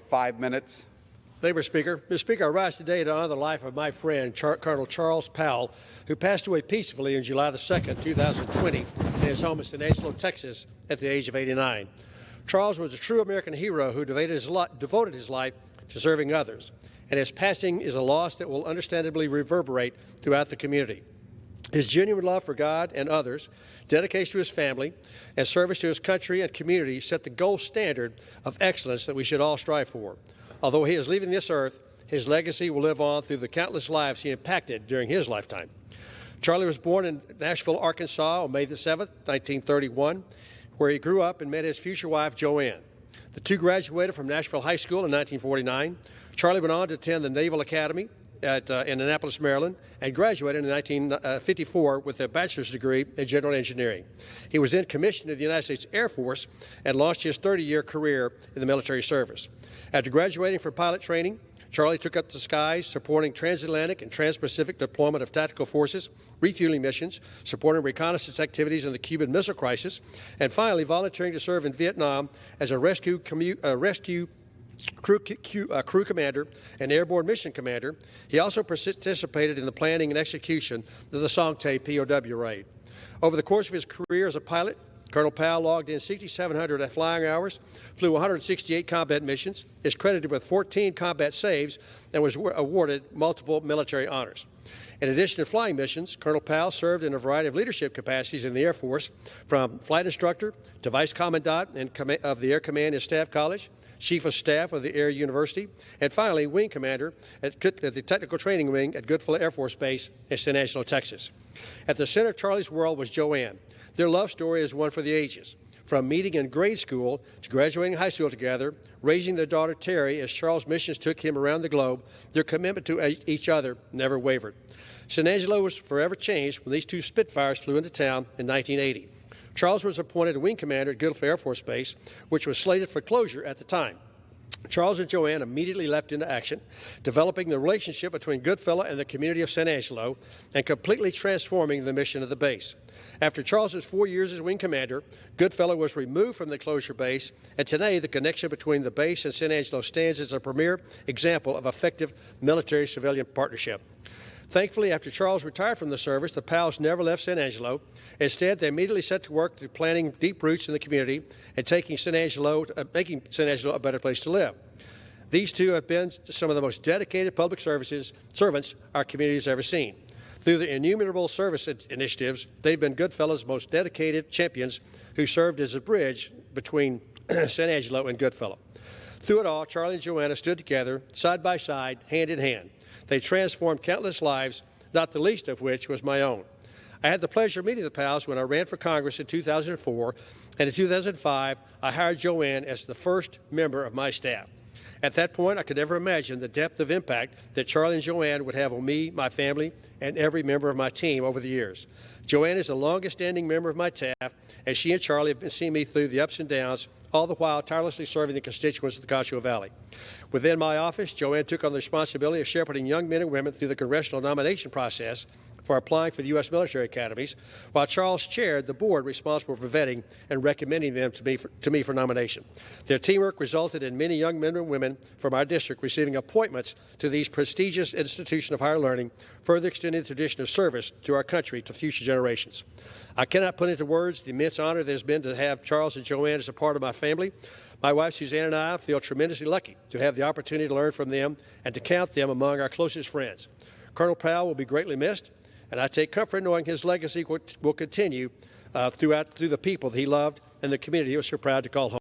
5 minutes. Thank you, Mr. Speaker. Mr. Speaker, I rise today to honor the life of my friend, Colonel Charles Powell, who passed away peacefully on July 2nd, 2020, in his home in San Angelo, Texas, at the age of 89. Charles was a true American hero who devoted his life to serving others, and his passing is a loss that will understandably reverberate throughout the community. His genuine love for God and others, dedication to his family, and service to his country and community set the gold standard of excellence that we should all strive for. Although he is leaving this earth, his legacy will live on through the countless lives he impacted during his lifetime. Charlie was born in Nashville, Arkansas on May 7, 1931, where he grew up and met his future wife, Joanne. The two graduated from Nashville High School in 1949. Charlie went on to attend the Naval Academy in Annapolis, Maryland, and graduated in 1954 with a bachelor's degree in general engineering. He was then commissioned to the United States Air Force and launched his 30-year career in the military service. After graduating from pilot training, Charlie took up the skies, supporting transatlantic and trans-Pacific deployment of tactical forces, refueling missions, supporting reconnaissance activities in the Cuban Missile Crisis, and finally volunteering to serve in Vietnam as a rescue crew commander and airborne mission commander. He also participated in the planning and execution of the Song Tay POW raid. Over the course of his career as a pilot, Colonel Powell logged in 6,700 flying hours, flew 168 combat missions, is credited with 14 combat saves, and was awarded multiple military honors. In addition to flying missions, Colonel Powell served in a variety of leadership capacities in the Air Force, from flight instructor to vice commandant of the Air Command and Staff College, chief of staff of the Air University, and finally wing commander at the Technical Training Wing at Goodfellow Air Force Base in San Angelo, Texas. At the center of Charlie's world was Joanne. Their love story is one for the ages. From meeting in grade school to graduating high school together, raising their daughter Terry as Charles' missions took him around the globe, their commitment to each other never wavered. San Angelo was forever changed when these two Spitfires flew into town in 1980. Charles was appointed wing commander at Goodfellow Air Force Base, which was slated for closure at the time. Charles and Joanne immediately leapt into action, developing the relationship between Goodfellow and the community of San Angelo and completely transforming the mission of the base. After Charles's 4 years as wing commander, Goodfellow was removed from the closure base, and today the connection between the base and San Angelo stands as a premier example of effective military-civilian partnership. Thankfully, after Charles retired from the service, the Powells never left San Angelo. Instead, they immediately set to work to planting deep roots in the community and making San Angelo a better place to live. These two have been some of the most dedicated public servants our community has ever seen. Through the innumerable service initiatives, they've been Goodfellow's most dedicated champions who served as a bridge between San Angelo and Goodfellow. Through it all, Charlie and Joanna stood together, side by side, hand in hand. They transformed countless lives, not the least of which was my own. I had the pleasure of meeting the Powells when I ran for Congress in 2004, and in 2005, I hired Joanne as the first member of my staff. At that point, I could never imagine the depth of impact that Charlie and Joanne would have on me, my family, and every member of my team over the years. Joanne is the longest-standing member of my staff, and she and Charlie have been seeing me through the ups and downs, all the while tirelessly serving the constituents of the Concho Valley. Within my office, Joanne took on the responsibility of shepherding young men and women through the congressional nomination process for applying for the U.S. military academies, while Charles chaired the board responsible for vetting and recommending them to me for nomination. Their teamwork resulted in many young men and women from our district receiving appointments to these prestigious institutions of higher learning, further extending the tradition of service to our country to future generations. I cannot put into words the immense honor that has been to have Charles and Joanne as a part of my family. My wife, Suzanne, and I feel tremendously lucky to have the opportunity to learn from them and to count them among our closest friends. Colonel Powell will be greatly missed, and I take comfort knowing his legacy will continue through the people that he loved and the community he was so proud to call home.